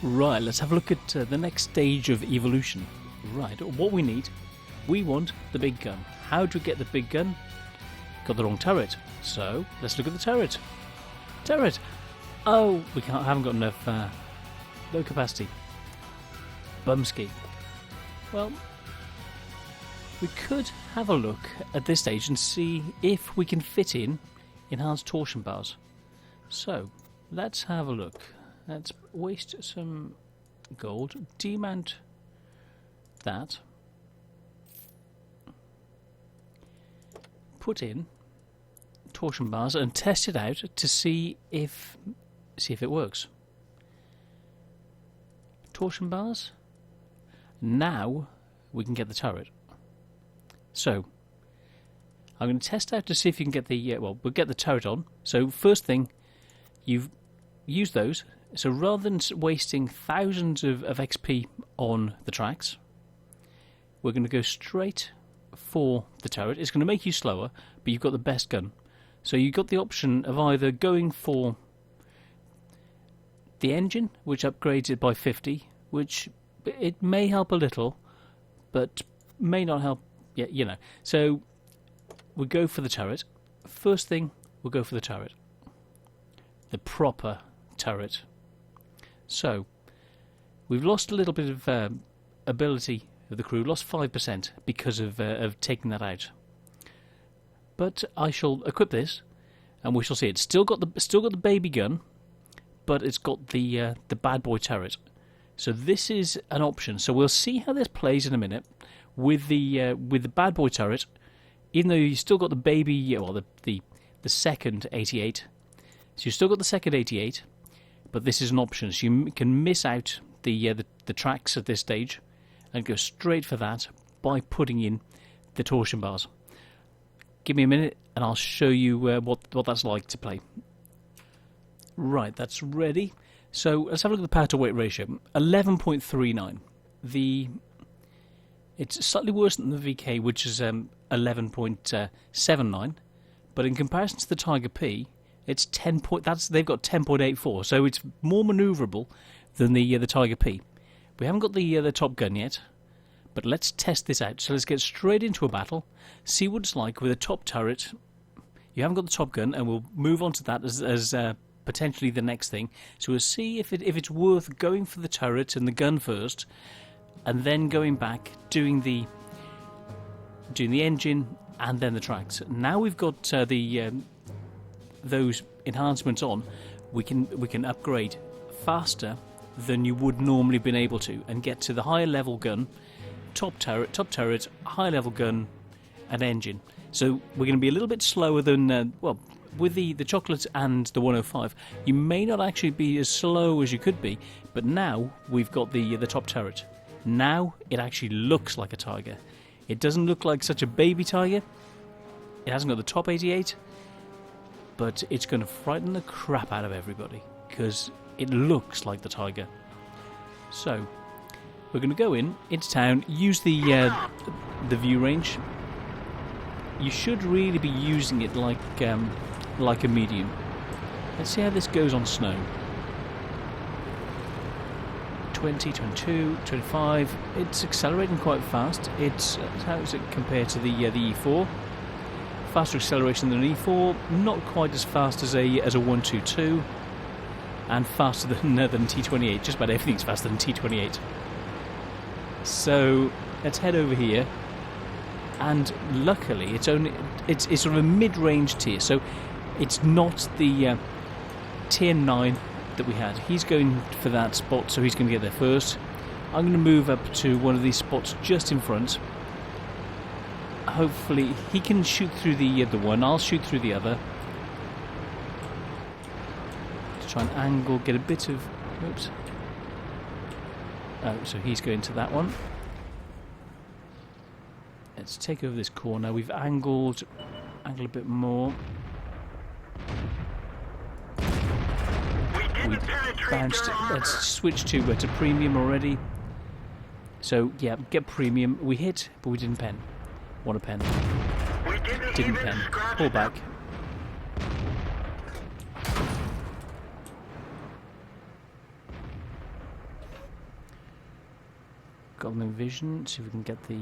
Right, let's have a look at the next stage of evolution. Right, what we want the big gun. How do we get the big gun? Got the wrong turret. So, let's look at the turret. Turret! Oh, we haven't got enough low capacity. Bumski. Well, we could have a look at this stage and see if we can fit in enhanced torsion bars. So, let's have a look. Let's waste some gold, demount that, put in torsion bars and test it out to see if it works. Torsion bars. Now we can get the turret. So I'm going to test out to see if you can get the we'll get the turret on. So first thing, you've used those. So rather than wasting thousands of XP on the tracks, we're going to go straight for the turret. It's going to make you slower, but you've got the best gun. So you've got the option of either going for the engine, which upgrades it by 50, which it may help a little, but may not help, you know. So we'll go for the turret. First thing, we'll go for the turret. The proper turret. So, we've lost a little bit of ability of the crew, lost 5% because of taking that out. But I shall equip this, and we shall see. It's still got the baby gun, but it's got the bad boy turret. So this is an option. So we'll see how this plays in a minute with the bad boy turret. Even though you've still got the baby, well, the second 88. So you've still got the second 88. But this is an option, so you can miss out the tracks at this stage and go straight for that by putting in the torsion bars. Give me a minute and I'll show you what that's like to play. Right, that's ready. So let's have a look at the power to weight ratio. 11.39. It's slightly worse than the VK, which is 11.79. But in comparison to the Tiger P, it's 10 point. They've got 10.84, so it's more manoeuvrable than the Tiger P. We haven't got the Top Gun yet, but let's test this out. So let's get straight into a battle, see what it's like with a top turret. You haven't got the Top Gun, and we'll move on to that as potentially the next thing. So we'll see if it's worth going for the turret and the gun first, and then going back doing the engine and then the tracks. Now we've got those enhancements on, we can upgrade faster than you would normally have been able to and get to the higher level gun, top turret, high level gun and engine. So we're going to be a little bit slower than with the chocolate and the 105. You may not actually be as slow as you could be, but now we've got the top turret. Now it actually looks like a Tiger. It doesn't look like such a baby Tiger. It hasn't got the top 88. But it's going to frighten the crap out of everybody because it looks like the Tiger. So we're going to go into town, use the view range. You should really be using it like a medium. Let's see how this goes on snow. 20, 22, 25. It's accelerating quite fast. How does it compare to the E4? Faster acceleration than an E4, not quite as fast as a 122, and faster than T28. Just about everything's faster than T28. So let's head over here, and luckily it's sort of a mid-range tier. So it's not the tier 9 that we had. He's going for that spot, so he's going to get there first. I'm going to move up to one of these spots just in front. Hopefully he can shoot through the one, I'll shoot through the other. To try and angle, get a bit of... Oops. Oh, so he's going to that one. Let's take over this corner. We've angled a bit more. We bounced. Let's switch to premium already. So yeah, get premium. We hit, but we didn't pen. Want a pen? Didn't pen. Pull back. got no vision. See if we can get the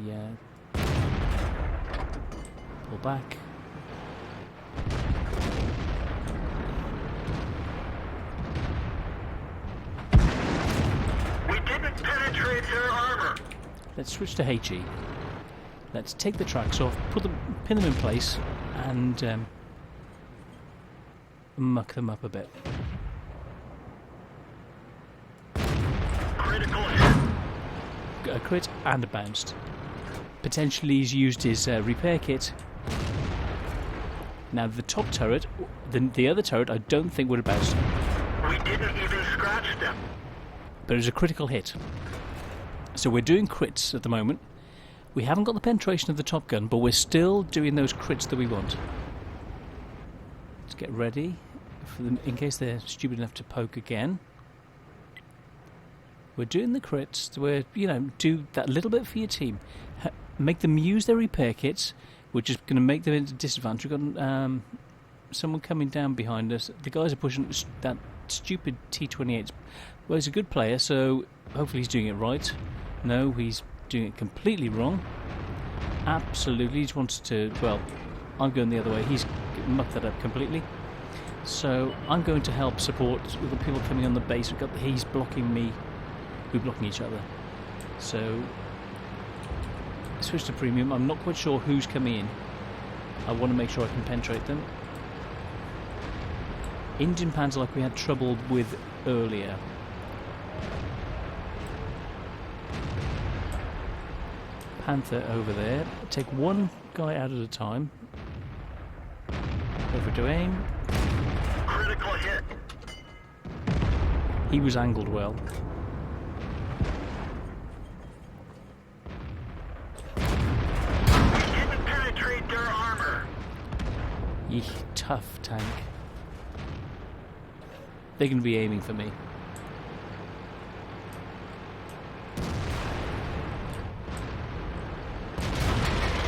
pull back. We didn't penetrate their armor. Let's switch to HE. Let's take the tracks off, pin them in place, and muck them up a bit. Critical hit. A crit and a bounced. Potentially he's used his repair kit. Now the top turret, the other turret I don't think would have bounced, We didn't even scratch them. but it was a critical hit. So we're doing crits at the moment. We haven't got the penetration of the top gun, but we're still doing those crits that we want. Let's get ready for them in case they're stupid enough to poke again. We're doing the crits. We're, do that little bit for your team. Make them use their repair kits. We're just going to make them into disadvantage. We've got someone coming down behind us. The guys are pushing that stupid T-28. Well, he's a good player, so hopefully he's doing it right. No, he's doing it completely wrong. Absolutely, he just wants to... Well, I'm going the other way. He's mucked that up completely. So I'm going to help support with the people coming on the base. He's blocking me. We're blocking each other. So switch to premium. I'm not quite sure who's coming in. I want to make sure I can penetrate them. Indian Panzer like we had trouble with earlier. Panther over there. Take one guy out at a time. Over to aim. Critical hit. He was angled well. We didn't penetrate their armor. Yee, tough tank. They're going to be aiming for me.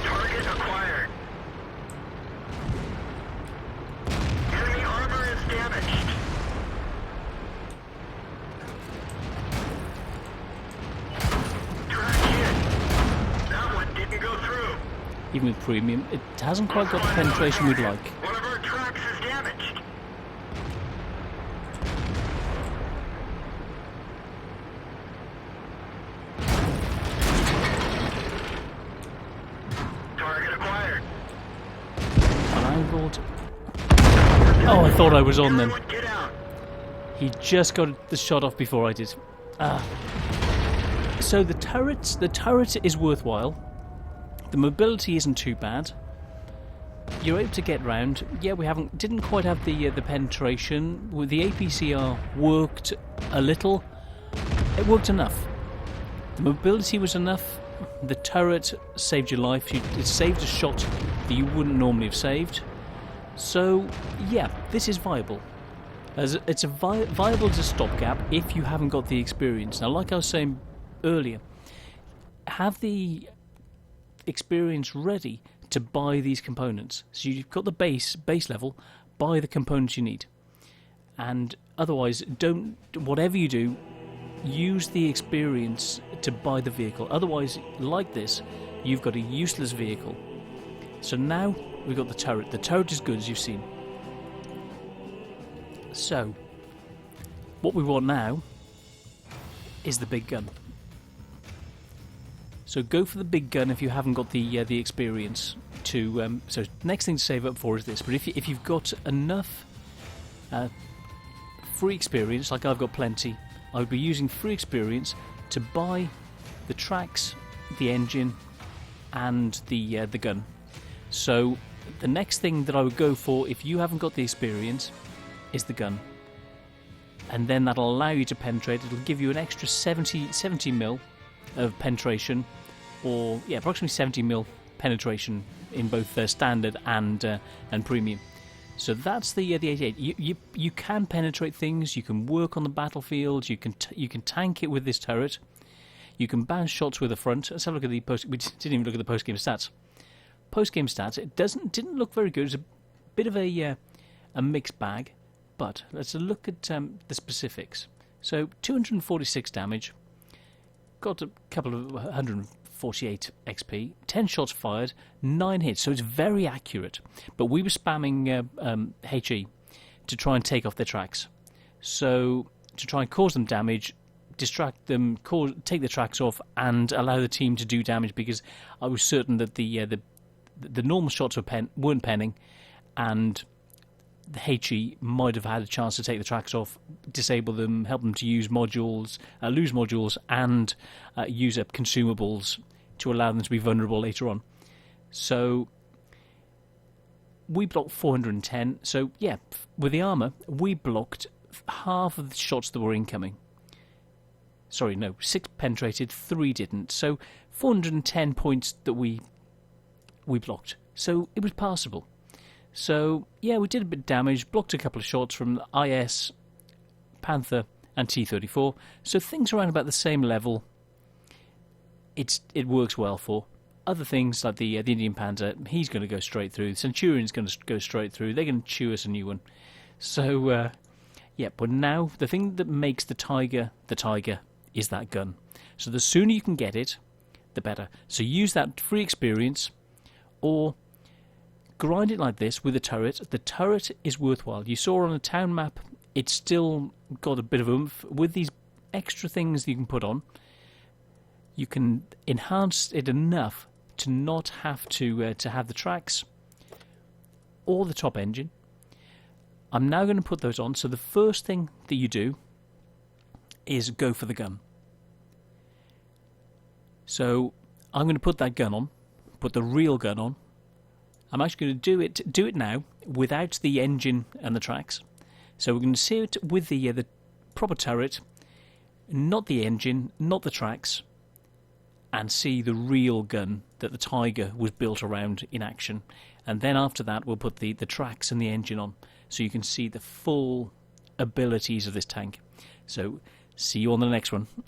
Target acquired. Enemy armor is damaged. Track hit. That one didn't go through. Even with premium, it hasn't quite got the penetration we'd like. One of our tracks is damaged. Target acquired. Unangled. Oh, I thought I was on them. Everyone get out. He just got the shot off before I did. So the turret is worthwhile. The mobility isn't too bad. You're able to get round. Yeah, didn't quite have the penetration. With the APCR worked a little. It worked enough. The mobility was enough. The turret saved your life. It saved a shot that you wouldn't normally have saved. So yeah, this is viable. As it's viable as a stopgap if you haven't got the experience. Now, like I was saying earlier, have the experience ready to buy these components. So you've got the base level, buy the components you need. And otherwise, whatever you do, use the experience to buy the vehicle. Otherwise, like this, you've got a useless vehicle. So now we've got the turret. The turret is good, as you've seen. So, what we want now is the big gun. So go for the big gun if you haven't got the experience to. So next thing to save up for is this. But if you've got enough free experience, like I've got plenty, I would be using free experience to buy the tracks, the engine, and the gun. So the next thing that I would go for, if you haven't got the experience, is the gun. And then that'll allow you to penetrate. It'll give you an extra 70 mil of penetration, or yeah, approximately 70 mil penetration in both standard and premium. So that's the 88. You can penetrate things. You can work on the battlefield. You can tank it with this turret. You can bounce shots with the front. Let's have a look at the post. We didn't even look at the post-game stats. Post-game stats. It didn't look very good. It's a bit of a mixed bag. But let's look at the specifics. So 246 damage. got a couple of 148 XP, 10 shots fired, 9 hits, so it's very accurate. But we were spamming HE to try and take off their tracks. So to try and cause them damage, distract them, take the tracks off, and allow the team to do damage, because I was certain that the normal shots weren't penning, and the HE might have had a chance to take the tracks off, disable them, help them to use modules, lose modules, and use up consumables to allow them to be vulnerable later on. So we blocked 410. So yeah, with the armour, we blocked half of the shots that were incoming. Sorry, no, 6 penetrated, 3 didn't. So 410 points that we blocked. So it was passable. So, yeah, we did a bit of damage, blocked a couple of shots from IS, Panther, and T-34. So things around about the same level, it works well for. Other things, like the Indian Panther, he's going to go straight through. The Centurion's going to go straight through. They're going to chew us a new one. So, yeah, but now, the thing that makes the Tiger is that gun. So the sooner you can get it, the better. So use that free experience, or grind it like this with a turret. The turret is worthwhile. You saw on a town map, it's still got a bit of oomph. With these extra things you can put on, you can enhance it enough to not have to have the tracks or the top engine. I'm now going to put those on. So the first thing that you do is go for the gun. So I'm going to put that gun on, put the real gun on. I'm actually going to do it now without the engine and the tracks. So we're going to see it with the proper turret, not the engine, not the tracks, and see the real gun that the Tiger was built around in action. And then after that, we'll put the tracks and the engine on, so you can see the full abilities of this tank. So see you on the next one.